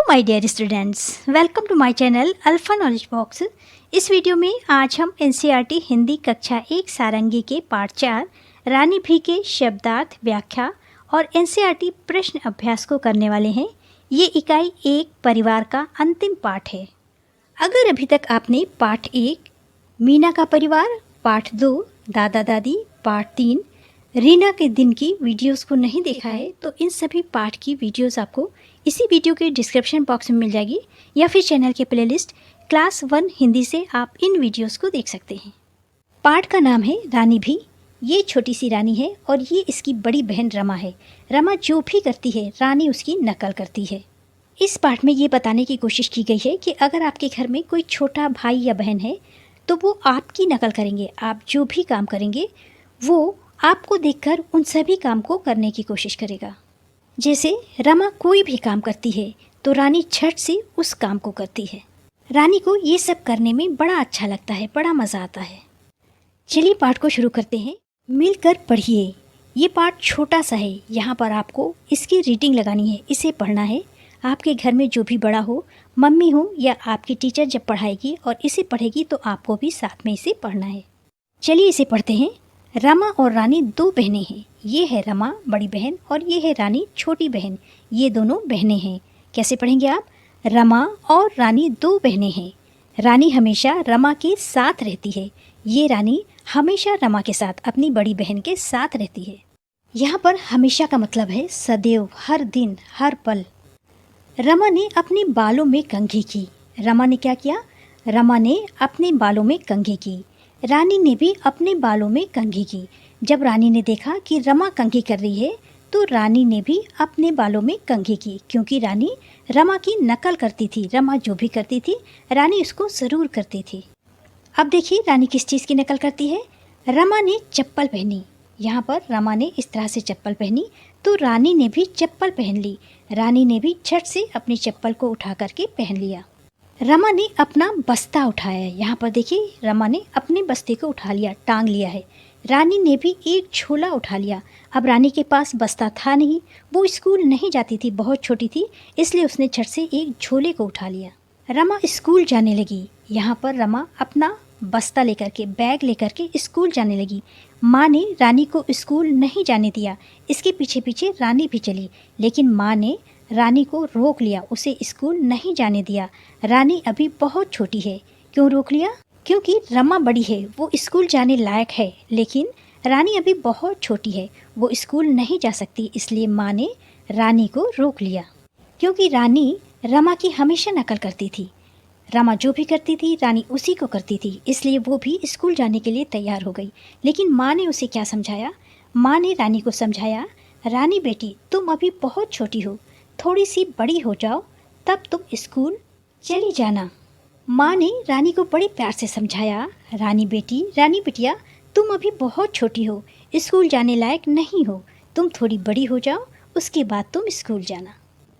My dear students, welcome to my channel Alpha Knowledge Box. इस video में आज हम एनसीईआरटी हिंदी कक्षा 1 सारंगी के पाठ 4 रानी भी के शब्दार्थ व्याख्या और एनसीईआरटी प्रश्न अभ्यास को करने वाले हैं। ये इकाई 1 परिवार का अंतिम पाठ है। अगर अभी तक आपने पाठ 1 मीना का परिवार, पाठ 2 दादा दादी, पाठ 3 रीना के दिन की वीडियोस को नहीं देखा है तो इन सभी पाठ की वीडियोस आपको इसी वीडियो के डिस्क्रिप्शन बॉक्स में मिल जाएगी या फिर चैनल के प्लेलिस्ट क्लास 1 हिंदी से आप इन वीडियोस को देख सकते हैं। पाठ का नाम है रानी भी। ये छोटी सी रानी है और ये इसकी बड़ी बहन रमा है। रमा जो भी करती है रानी उसकी नकल करती है। इस पाठ में ये बताने की कोशिश की गई है कि अगर आपके घर में कोई छोटा भाई या बहन है तो वो आपकी नकल करेंगे। आप जो भी काम करेंगे वो आपको देखकर उन सभी काम को करने की कोशिश करेगा। जैसे रमा कोई भी काम करती है तो रानी झट से उस काम को करती है। रानी को ये सब करने में बड़ा अच्छा लगता है, बड़ा मज़ा आता है। चलिए पाठ को शुरू करते हैं। मिलकर पढ़िए। ये पाठ छोटा सा है, यहाँ पर आपको इसकी रीडिंग लगानी है, इसे पढ़ना है। आपके घर में जो भी बड़ा हो, मम्मी हो या आपकी टीचर जब पढ़ाएगी और इसे पढ़ेगी तो आपको भी साथ में इसे पढ़ना है। चलिए इसे पढ़ते हैं। रमा और रानी दो बहनें हैं। ये है रमा बड़ी बहन और ये है रानी छोटी बहन। ये दोनों बहनें हैं। कैसे पढ़ेंगे आप? रमा और रानी दो बहनें हैं। रानी हमेशा रमा के साथ रहती है। ये रानी हमेशा रमा के साथ अपनी बड़ी बहन के साथ रहती है। यहाँ पर हमेशा का मतलब है सदैव, हर दिन, हर पल। रमा ने अपने बालों में कंघी की। रमा ने क्या किया? रमा ने अपने बालों में कंघी की। रानी ने भी अपने बालों में कंघी की। जब रानी ने देखा कि रमा कंघी कर रही है तो रानी ने भी अपने बालों में कंघी की, क्योंकि रानी रमा की नकल करती थी। रमा जो भी करती थी रानी उसको ज़रूर करती थी। अब देखिए रानी किस चीज़ की नकल करती है। रमा ने चप्पल पहनी। यहाँ पर रमा ने इस तरह से चप्पल पहनी तो रानी ने भी चप्पल पहन ली। रानी ने भी झट से अपनी चप्पल को उठा करके पहन लिया। रमा ने अपना बस्ता उठाया। यहाँ पर देखिए रमा ने अपने बस्ते को उठा लिया, टांग लिया है। रानी ने भी एक झोला उठा लिया। अब रानी के पास बस्ता था नहीं, वो स्कूल नहीं जाती थी, बहुत छोटी थी, इसलिए उसने झट से एक झोले को उठा लिया। रमा स्कूल जाने लगी। यहाँ पर रमा अपना बस्ता लेकर के, बैग लेकर के स्कूल जाने लगी। माँ ने रानी को स्कूल नहीं जाने दिया। इसके पीछे पीछे रानी भी चली, लेकिन माँ ने रानी को रोक लिया, उसे स्कूल नहीं जाने दिया। रानी अभी बहुत छोटी है। क्यों रोक लिया? क्योंकि रमा बड़ी है, वो स्कूल जाने लायक है, लेकिन रानी अभी बहुत छोटी है, वो स्कूल नहीं जा सकती, इसलिए माँ ने रानी को रोक लिया। क्योंकि रानी रमा की हमेशा नकल करती थी। रमा जो भी करती थी रानी उसी को करती थी, इसलिए वो भी स्कूल जाने के लिए तैयार हो गई। लेकिन माँ ने उसे क्या समझाया? माँ ने रानी को समझाया, रानी बेटी तुम अभी बहुत छोटी हो, थोड़ी सी बड़ी हो जाओ तब तुम स्कूल चली जाना। माँ ने रानी को बड़े प्यार से समझाया, रानी बेटी, रानी बिटिया तुम अभी बहुत छोटी हो, स्कूल जाने लायक नहीं हो, तुम थोड़ी बड़ी हो जाओ, उसके बाद तुम स्कूल जाना।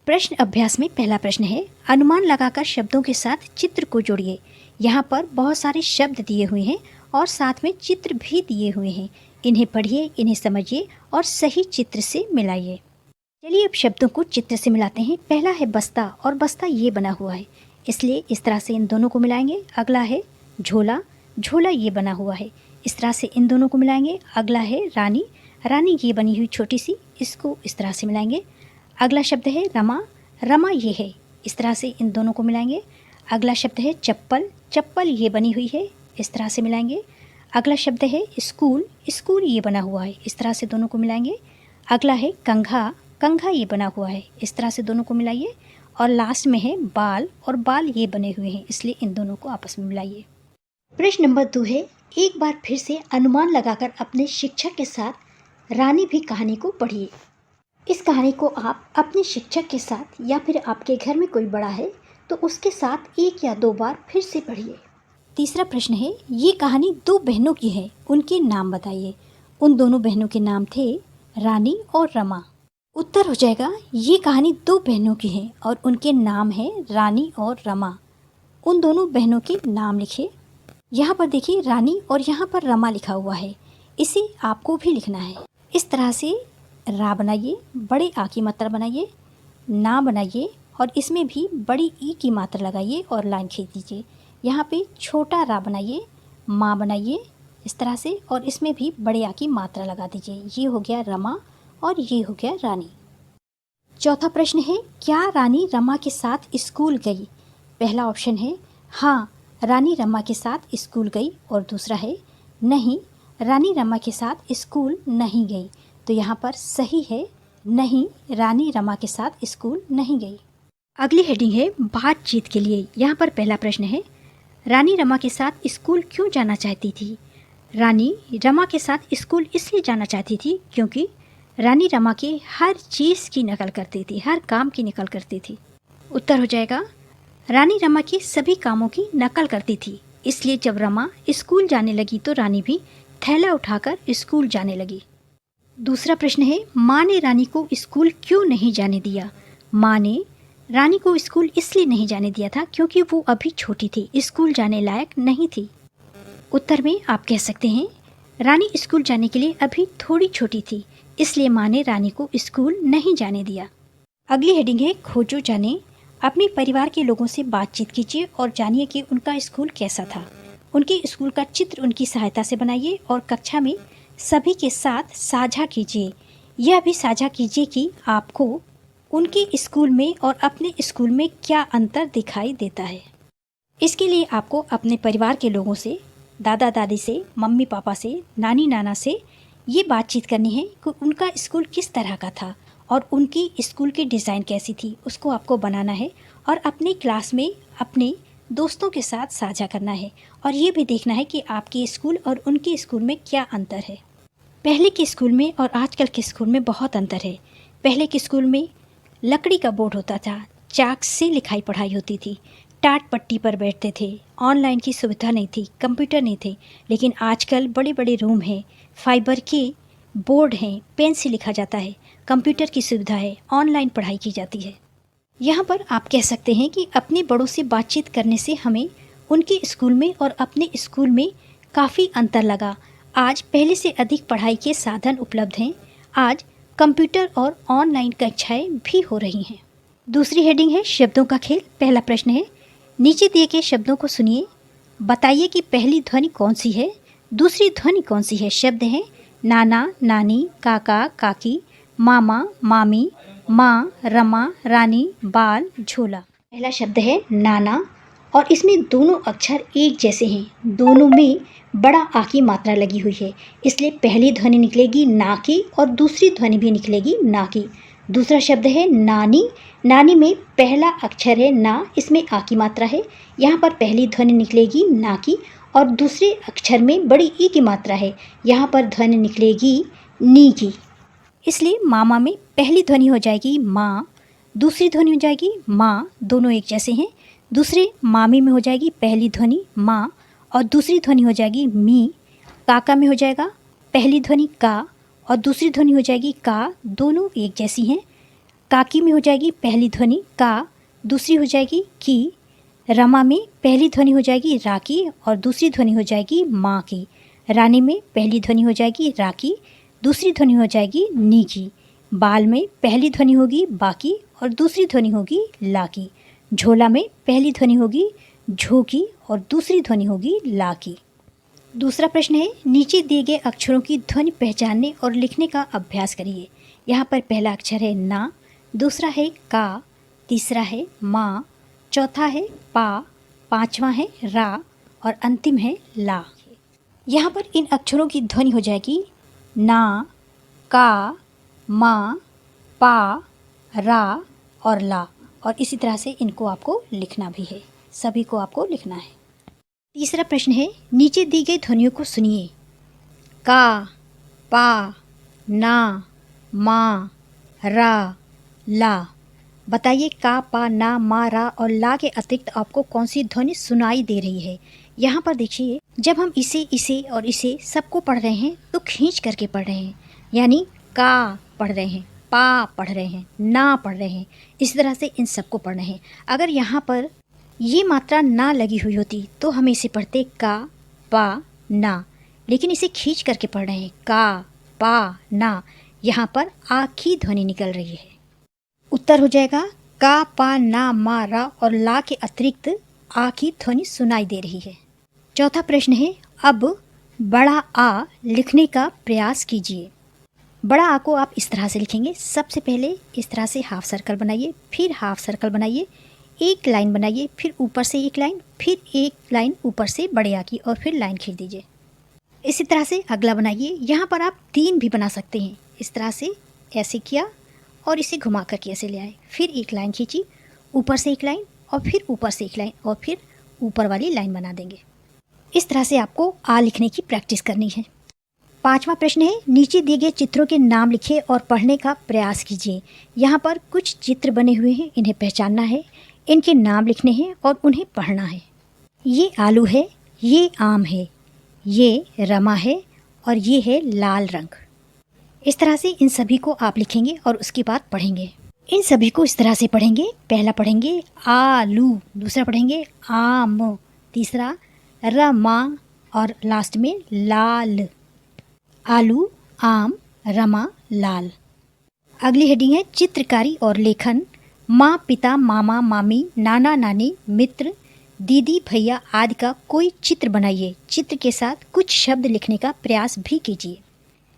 प्रश्न अभ्यास में पहला प्रश्न है, अनुमान लगाकर शब्दों के साथ चित्र को जोड़िए। यहाँ पर बहुत सारे शब्द दिए हुए हैं और साथ में चित्र भी दिए हुए हैं। इन्हें पढ़िए, इन्हें समझिए और सही चित्र से मिलाइए। चलिए अब शब्दों को चित्र से मिलाते हैं। पहला है बस्ता और बस्ता ये बना हुआ है, इसलिए इस तरह से इन दोनों को मिलाएंगे। अगला है झोला, झोला ये बना हुआ है, इस तरह से इन दोनों को मिलाएंगे। अगला है रानी, रानी ये बनी हुई छोटी सी, इसको इस तरह से मिलाएंगे। अगला शब्द है रमा, रमा ये है, इस तरह से इन दोनों को मिलाएंगे। अगला शब्द है चप्पल, चप्पल ये बनी हुई है, इस तरह से मिलाएंगे। अगला शब्द है स्कूल, स्कूल ये बना हुआ है, इस तरह से दोनों को मिलाएंगे। अगला है कंघा, कंघा ये बना हुआ है, इस तरह से दोनों को मिलाइए। और लास्ट में है बाल, और बाल ये बने हुए हैं, इसलिए इन दोनों को आपस में मिलाइए। प्रश्न नंबर 2 है, एक बार फिर से अनुमान लगाकर अपने शिक्षक के साथ रानी भी कहानी को पढ़िए। इस कहानी को आप अपने शिक्षक के साथ या फिर आपके घर में कोई बड़ा है तो उसके साथ 1 या 2 बार फिर से पढ़िए। तीसरा प्रश्न है, ये कहानी 2 बहनों की है, उनके नाम बताइए। उन दोनों बहनों के नाम थे रानी और रमा। उत्तर हो जाएगा, ये कहानी 2 बहनों की है और उनके नाम हैं रानी और रमा। उन दोनों बहनों के नाम लिखिए। यहाँ पर देखिए रानी और यहाँ पर रमा लिखा हुआ है, इसे आपको भी लिखना है। इस तरह से रा बनाइए, बड़े आ की मात्रा बनाइए, ना बनाइए और इसमें भी बड़ी ई की मात्रा लगाइए और लाइन खींच दीजिए। यहाँ पे छोटा रा बनाइए, माँ बनाइए इस तरह से, और इसमें भी बड़े आ की मात्रा लगा दीजिए। ये हो गया रमा और ये हो गया रानी। चौथा प्रश्न है, क्या रानी रमा के साथ स्कूल गई? पहला ऑप्शन है हाँ, रानी रमा के साथ स्कूल गई, और दूसरा है नहीं, रानी रमा के साथ स्कूल नहीं गई। तो यहाँ पर सही है नहीं, रानी रमा के साथ स्कूल नहीं गई। अगली हेडिंग है बातचीत के लिए। यहाँ पर पहला प्रश्न है, रानी रमा के साथ स्कूल क्यों जाना चाहती थी? रानी रमा के साथ स्कूल इसलिए जाना चाहती थी क्योंकि रानी रमा के हर चीज़ की नकल करती थी, हर काम की नकल करती थी। उत्तर हो जाएगा रानी रमा के सभी कामों की नकल करती थी, इसलिए जब रमा स्कूल जाने लगी तो रानी भी थैला उठाकर स्कूल जाने लगी। दूसरा प्रश्न है, माँ ने रानी को स्कूल क्यों नहीं जाने दिया? माँ ने रानी को स्कूल इसलिए नहीं जाने दिया था क्योंकि वो अभी छोटी थी, स्कूल जाने लायक नहीं थी। उत्तर में आप कह सकते हैं रानी स्कूल जाने के लिए अभी थोड़ी छोटी थी, इसलिए माँ ने रानी को स्कूल नहीं जाने दिया। अगली हेडिंग है खोजो जाने। अपने परिवार के लोगों से बातचीत कीजिए और जानिए कि उनका स्कूल कैसा था। उनके स्कूल का चित्र उनकी सहायता से बनाइए और कक्षा में सभी के साथ साझा कीजिए। यह भी साझा कीजिए कि आपको उनके स्कूल में और अपने स्कूल में क्या अंतर दिखाई देता है। इसके लिए आपको अपने परिवार के लोगों से, दादा दादी से, मम्मी पापा से, नानी नाना से ये बातचीत करनी है कि उनका स्कूल किस तरह का था और उनकी स्कूल की डिज़ाइन कैसी थी, उसको आपको बनाना है और अपनी क्लास में अपने दोस्तों के साथ साझा करना है। और ये भी देखना है कि आपके स्कूल और उनके स्कूल में क्या अंतर है। पहले के स्कूल में और आजकल के स्कूल में बहुत अंतर है। पहले के स्कूल में लकड़ी का बोर्ड होता था, चाक से लिखाई पढ़ाई होती थी, टाट पट्टी पर बैठते थे, ऑनलाइन की सुविधा नहीं थी, कंप्यूटर नहीं थे। लेकिन आजकल बड़े बड़े रूम हैं, फाइबर के बोर्ड हैं, पेन से लिखा जाता है, कंप्यूटर की सुविधा है, ऑनलाइन पढ़ाई की जाती है। यहाँ पर आप कह सकते हैं कि अपने बड़ों से बातचीत करने से हमें उनके स्कूल में और अपने स्कूल में काफ़ी अंतर लगा। आज पहले से अधिक पढ़ाई के साधन उपलब्ध हैं। आज कंप्यूटर और ऑनलाइन कक्षाएं भी हो रही हैं। दूसरी हेडिंग है शब्दों का खेल। पहला प्रश्न है, नीचे दिए गए शब्दों को सुनिए, बताइए कि पहली ध्वनि कौन सी है, दूसरी ध्वनि कौन सी है। शब्द हैं नाना, नानी, काका, काकी, मामा, मामी, माँ, रमा, रानी, बाल, झोला। पहला शब्द है नाना और इसमें दोनों अक्षर एक जैसे हैं, दोनों में बड़ा आ की मात्रा लगी हुई है, इसलिए पहली ध्वनि निकलेगी ना की और दूसरी ध्वनि भी निकलेगी ना की। दूसरा शब्द है नानी। नानी में पहला अक्षर है ना, इसमें आ की मात्रा है, यहाँ पर पहली ध्वनि निकलेगी ना की और दूसरे अक्षर में बड़ी ई की मात्रा है, यहाँ पर ध्वनि निकलेगी नी की। इसलिए मामा में पहली ध्वनि हो जाएगी माँ, दूसरी ध्वनि हो जाएगी माँ, दोनों एक जैसे हैं। दूसरे मामी में हो जाएगी पहली ध्वनि माँ और दूसरी ध्वनि हो जाएगी मी। काका में हो जाएगा पहली ध्वनि का और दूसरी ध्वनि हो जाएगी का, दोनों एक जैसी हैं। काकी में हो जाएगी पहली ध्वनि का, दूसरी हो जाएगी की। रमा में पहली ध्वनि हो जाएगी रा की और दूसरी ध्वनि हो जाएगी माँ की। रानी में पहली ध्वनि हो जाएगी रा की, दूसरी ध्वनि हो जाएगी नी की। बाल में पहली ध्वनि होगी बा की और दूसरी ध्वनि होगी ला की। झोला में पहली ध्वनि होगी झो की और दूसरी ध्वनि होगी ला की। दूसरा प्रश्न है, नीचे दिए गए अक्षरों की ध्वनि पहचानने और लिखने का अभ्यास करिए। यहाँ पर पहला अक्षर है ना, दूसरा है का, तीसरा है माँ, चौथा है पा, पांचवा है रा और अंतिम है ला। यहाँ पर इन अक्षरों की ध्वनि हो जाएगी ना, का, मा, पा, रा और ला, और इसी तरह से इनको आपको लिखना भी है, सभी को आपको लिखना है। तीसरा प्रश्न है, नीचे दी गई ध्वनियों को सुनिए। का, पा, ना, मा, रा, ला। बताइए का, पा, ना, मा, रा और ला के अतिरिक्त आपको कौन सी ध्वनि सुनाई दे रही है। यहाँ पर देखिए, जब हम इसे और इसे सबको पढ़ रहे हैं तो खींच करके पढ़ रहे हैं, यानी का पढ़ रहे हैं, पा पढ़ रहे हैं, ना पढ़ रहे हैं, इस तरह से इन सबको पढ़ना है। अगर यहाँ पर ये मात्रा ना लगी हुई होती तो हम इसे पढ़ते का, पा, ना, लेकिन इसे खींच करके पढ़ रहे हैं का, पा, ना, यहाँ पर आ की ध्वनि निकल रही है। उत्तर हो जाएगा का, पा, ना, मा, रा और ला के अतिरिक्त आ की ध्वनि सुनाई दे रही है। चौथा प्रश्न है, अब बड़ा आ लिखने का प्रयास कीजिए। बड़ा आ को आप इस तरह से लिखेंगे। सबसे पहले इस तरह से हाफ सर्कल बनाइए, फिर हाफ सर्कल बनाइए, एक लाइन बनाइए, फिर ऊपर से एक लाइन, फिर एक लाइन ऊपर से बड़े आ की और फिर लाइन खींच दीजिए। इसी तरह से अगला बनाइए। यहाँ पर आप 3 भी बना सकते हैं। इस तरह से ऐसे किया और इसे घुमा करके ऐसे ले आए, फिर एक लाइन खींची, ऊपर से एक लाइन और फिर ऊपर से एक लाइन और फिर ऊपर वाली लाइन बना देंगे। इस तरह से आपको आ लिखने की प्रैक्टिस करनी है। पांचवा प्रश्न है, नीचे दिए गए चित्रों के नाम लिखिए और पढ़ने का प्रयास कीजिए। यहाँ पर कुछ चित्र बने हुए हैं, इन्हें पहचानना है, इनके नाम लिखने हैं और उन्हें पढ़ना है। ये आलू है, ये आम है, ये रमा है और ये है लाल रंग। इस तरह से इन सभी को आप लिखेंगे और उसके बाद पढ़ेंगे। इन सभी को इस तरह से पढ़ेंगे। पहला पढ़ेंगे आलू, दूसरा पढ़ेंगे आम, तीसरा रमा और लास्ट में लाल। आलू, आम, रमा, लाल। अगली हेडिंग है चित्रकारी और लेखन। माँ, पिता, मामा, मामी, नाना, नानी, मित्र, दीदी, भैया आदि का कोई चित्र बनाइए। चित्र के साथ कुछ शब्द लिखने का प्रयास भी कीजिए।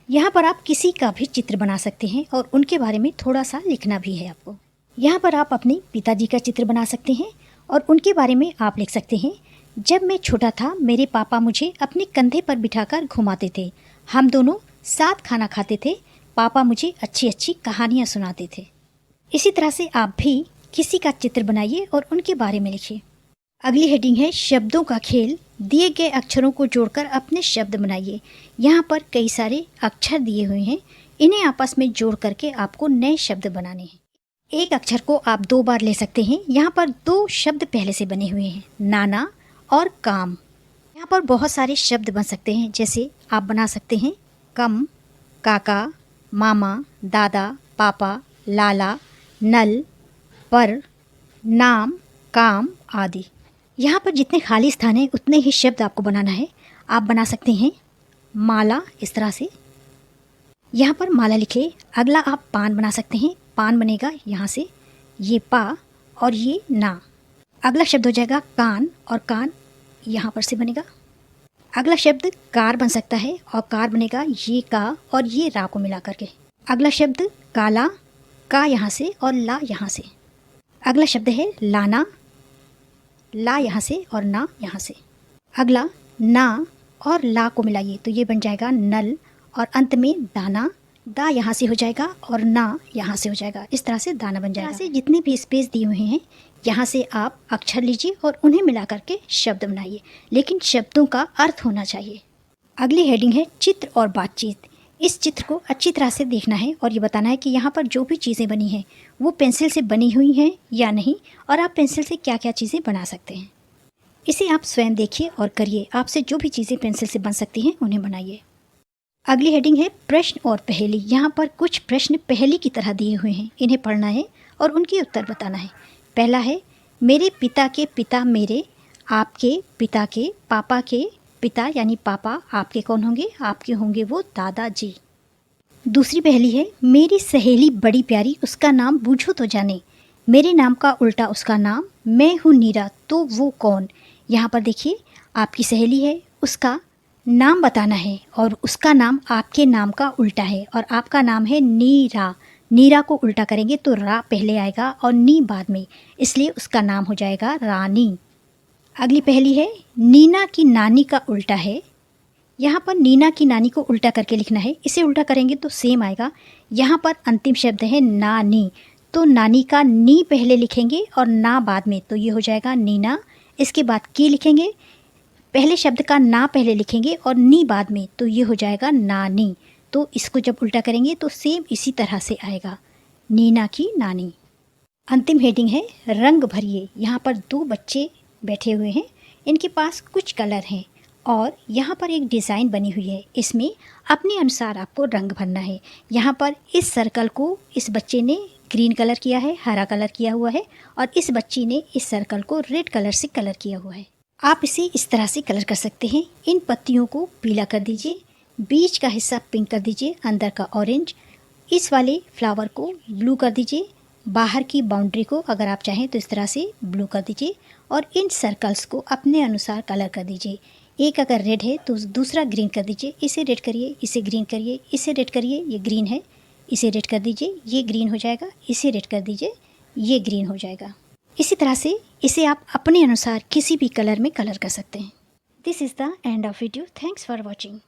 यहाँ पर आप किसी का भी चित्र बना सकते हैं और उनके बारे में थोड़ा सा लिखना भी है आपको। यहाँ पर आप अपने पिताजी का चित्र बना सकते हैं और उनके बारे में आप लिख सकते हैं, जब मैं छोटा था मेरे पापा मुझे अपने कंधे पर बिठाकर घुमाते थे, हम दोनों साथ खाना खाते थे, पापा मुझे अच्छी अच्छी कहानियाँ सुनाते थे। इसी तरह से आप भी किसी का चित्र बनाइए और उनके बारे में लिखिए। अगली हेडिंग है शब्दों का खेल। दिए गए अक्षरों को जोड़कर अपने शब्द बनाइए। यहाँ पर कई सारे अक्षर दिए हुए हैं, इन्हें आपस में जोड़ करके आपको नए शब्द बनाने हैं। एक अक्षर को आप 2 बार ले सकते हैं। यहाँ पर 2 शब्द पहले से बने हुए हैं, नाना और काम। यहाँ पर बहुत सारे शब्द बन सकते हैं, जैसे आप बना सकते हैं कम, काका, मामा, दादा, पापा, लाला, नल, पर, नाम, काम आदि। यहाँ पर जितने खाली स्थान हैं उतने ही शब्द आपको बनाना है। आप बना सकते हैं माला, इस तरह से यहाँ पर माला लिखे। अगला आप पान बना सकते हैं, पान बनेगा यहाँ से, ये पा और ये ना। अगला शब्द हो जाएगा कान और कान यहाँ पर से बनेगा। अगला शब्द कार बन सकता है और कार बनेगा ये का और ये रा को मिला करके। अगला शब्द काला, का यहाँ से और ला यहाँ से। अगला शब्द है लाना, ला यहाँ से और ना यहाँ से। अगला ना और ला को मिलाइए तो ये बन जाएगा नल और अंत में दाना, दा यहाँ से हो जाएगा और ना यहाँ से हो जाएगा। इस तरह से दाना बन जाएगा। यहाँ से जितने भी स्पेस दिए हुए हैं यहाँ से आप अक्षर लीजिए और उन्हें मिला करके शब्द बनाइए, लेकिन शब्दों का अर्थ होना चाहिए। अगली हेडिंग है चित्र और बातचीत। इस चित्र को अच्छी तरह से देखना है और ये बताना है कि यहाँ पर जो भी चीज़ें बनी हैं वो पेंसिल से बनी हुई हैं या नहीं, और आप पेंसिल से क्या क्या चीज़ें बना सकते हैं। इसे आप स्वयं देखिए और करिए। आपसे जो भी चीज़ें पेंसिल से बन सकती हैं उन्हें बनाइए। अगली हेडिंग है प्रश्न और पहेली। यहाँ पर कुछ प्रश्न पहेली की तरह दिए हुए हैं, इन्हें पढ़ना है और उनके उत्तर बताना है। पहला है मेरे पिता के पिता मेरे, आपके पिता के पापा के पिता यानी पापा आपके कौन होंगे? आपके होंगे वो दादाजी। दूसरी पहेली है मेरी सहेली बड़ी प्यारी, उसका नाम बूझो तो जाने, मेरे नाम का उल्टा उसका नाम, मैं हूँ नीरा तो वो कौन? यहाँ पर देखिए आपकी सहेली है, उसका नाम बताना है और उसका नाम आपके नाम का उल्टा है और आपका नाम है नीरा। नीरा को उल्टा करेंगे तो रा पहले आएगा और नी बाद में, इसलिए उसका नाम हो जाएगा रानी। अगली पहेली है नीना की नानी का उल्टा है। यहाँ पर नीना की नानी को उल्टा करके लिखना है, इसे उल्टा करेंगे तो सेम आएगा। यहाँ पर अंतिम शब्द है नानी, तो नानी का नी पहले लिखेंगे और ना बाद में, तो ये हो जाएगा नीना। इसके बाद की लिखेंगे, पहले शब्द का ना पहले लिखेंगे और नी बाद में, तो ये हो जाएगा नानी। तो इसको जब उल्टा करेंगे तो सेम इसी तरह से आएगा, नीना की नानी। अंतिम हेडिंग है रंग भरिए। यहाँ पर 2 बच्चे बैठे हुए हैं, इनके पास कुछ कलर हैं और यहाँ पर एक डिज़ाइन बनी हुई है, इसमें अपने अनुसार आपको रंग भरना है। यहाँ पर इस सर्कल को इस बच्चे ने ग्रीन कलर किया है, हरा कलर किया हुआ है, और इस बच्ची ने इस सर्कल को रेड कलर से कलर किया हुआ है। आप इसे इस तरह से कलर कर सकते हैं। इन पत्तियों को पीला कर दीजिए, बीच का हिस्सा पिंक कर दीजिए, अंदर का ऑरेंज, इस वाले फ्लावर को ब्लू कर दीजिए, बाहर की बाउंड्री को अगर आप चाहें तो इस तरह से ब्लू कर दीजिए और इन सर्कल्स को अपने अनुसार कलर कर दीजिए। एक अगर रेड है तो दूसरा ग्रीन कर दीजिए, इसे रेड करिए, इसे ग्रीन करिए, इसे रेड करिए, ये ग्रीन है, इसे रेड कर दीजिए, ये ग्रीन हो जाएगा, इसे रेड कर दीजिए, ये ग्रीन हो जाएगा। इसी तरह से इसे आप अपने अनुसार किसी भी कलर में कलर कर सकते हैं। This is the end of video. Thanks for watching.